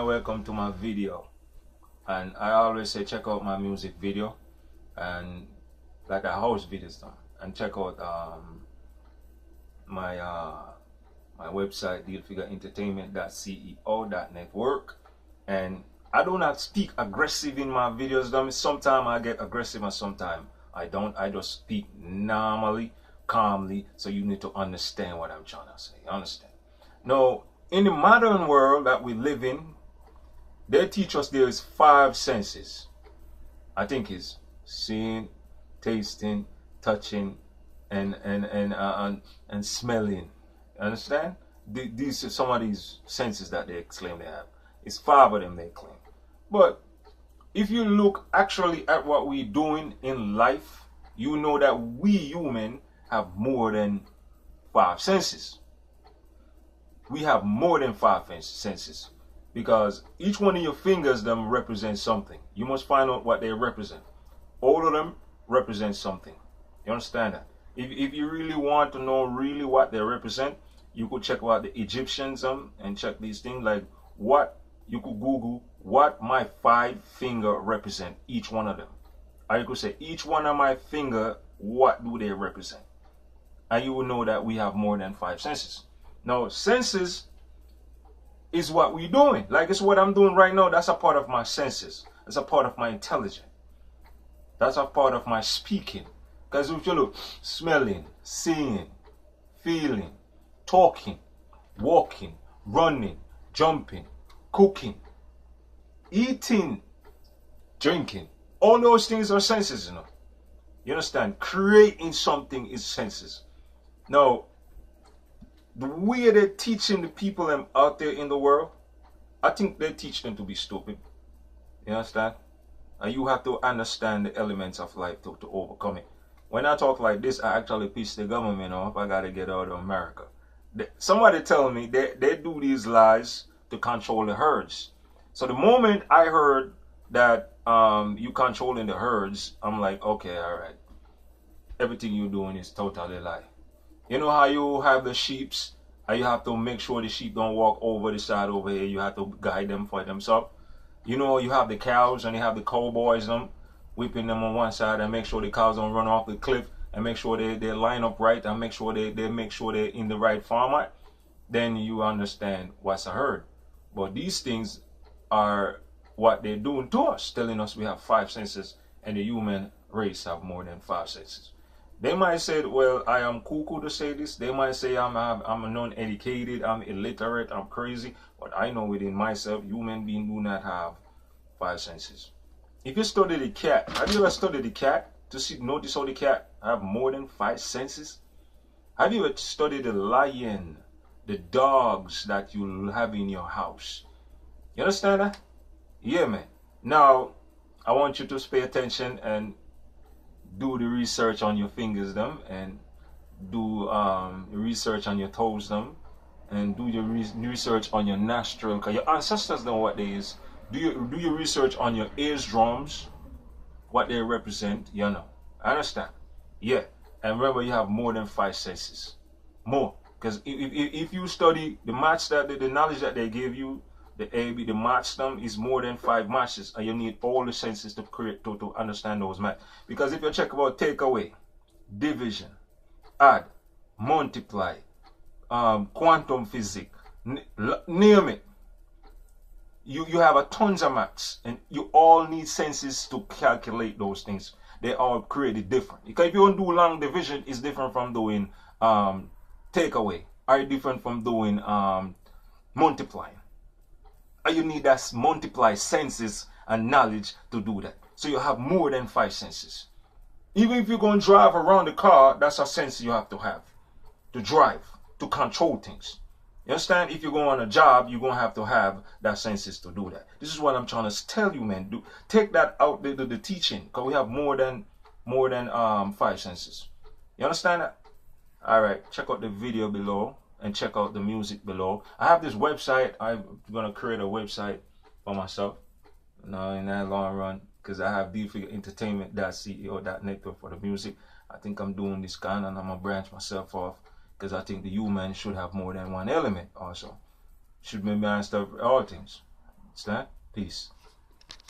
Welcome to my video, and I always say check out my music video and like a house videos done, and check out my my website dealfigurentertainment.ceo.network. And I do not speak aggressive in my videos. Sometimes I get aggressive and sometimes I don't. I just speak normally, calmly, so you need to understand what I'm trying to say. Understand? Now, in the modern world that we live in, they teach us there is 5 senses. I think it's seeing, tasting, touching, and smelling. Understand? These are some of these senses that they claim they have. It's 5 of them they claim. But if you look actually at what we're doing in life, you know that we human have more than 5 senses. We have more than 5 senses, because each one of your fingers them represents something. You must find out what they represent. All of them represent something. You understand that? If you really want to know really what they represent, you could check out the Egyptians and check these things, like what you could Google what my 5 finger represent, each one of them. Or you could say each one of my finger, what do they represent? And you will know that we have more than 5 senses. Now, senses is what we're doing. Like it's what I'm doing right now. That's a part of my senses. That's a part of my intelligence. That's a part of my speaking. Because if you look, smelling, seeing, feeling, talking, walking, running, jumping, cooking, eating, drinking, all those things are senses, you know. You understand? Creating something is senses. Now, the way they're teaching the people out there in the world, I think they teach them to be stupid. You understand? And you have to understand the elements of life to overcome it. When I talk like this, I actually piss the government off. I gotta get out of America. Somebody tell me they do these lies to control the herds. So the moment I heard that you controlling the herds, I'm like, okay, all right. Everything you're doing is totally lie. You know how you have the sheeps, and you have to make sure the sheep don't walk over the side over here. You have to guide them for themselves. You know, you have the cows and you have the cowboys whipping them on one side and make sure the cows don't run off the cliff, and make sure they line up right, and make sure they make sure they're in the right format. Then you understand what's a herd. But these things are what they're doing to us, telling us we have 5 senses and the human race have more than 5 senses. They might say, well, I am cuckoo to say this. They might say I'm non-educated, I'm illiterate, I'm crazy. But I know within myself, human beings do not have 5 senses. If you study the cat, have you ever studied the cat to notice how the cat have more than 5 senses? Have you ever studied the lion, the dogs that you have in your house? You understand that? Yeah, man. Now, I want you to pay attention and do the research on your fingers and do research on your toes and do your research on your nostril, because your ancestors know what they is. Do your research on your eardrums, what they represent. You know, I understand. Yeah, and remember, you have more than 5 senses, more, because if you study the match the knowledge that they gave you, the match them is more than 5 matches, and you need all the senses to create to understand those matches. Because if you check about take away, division, add, multiply, quantum physics, name it, you have a tons of maths, and you all need senses to calculate those things. They all created different. Because if you want to do long division, it's different from doing takeaway, or different from doing multiplying. And you need that multiply senses and knowledge to do that. So you have more than 5 senses. Even if you're going to drive around the car, that's a sense you have to drive, to control things. You understand? If you're going on a job, you're going to have that senses to do that. This is what I'm trying to tell you, man. Take that out the teaching, because we have more than 5 senses. You understand that? All right, check out the video below and check out the music below. I have this website. I'm gonna create a website for myself now in that long run, because I have dealfigurentertainment.ceo.network for the music. I think I'm doing this kind, and I'm gonna branch myself off, because I think the human should have more than one element also. Should be master of all things. Understand? Peace.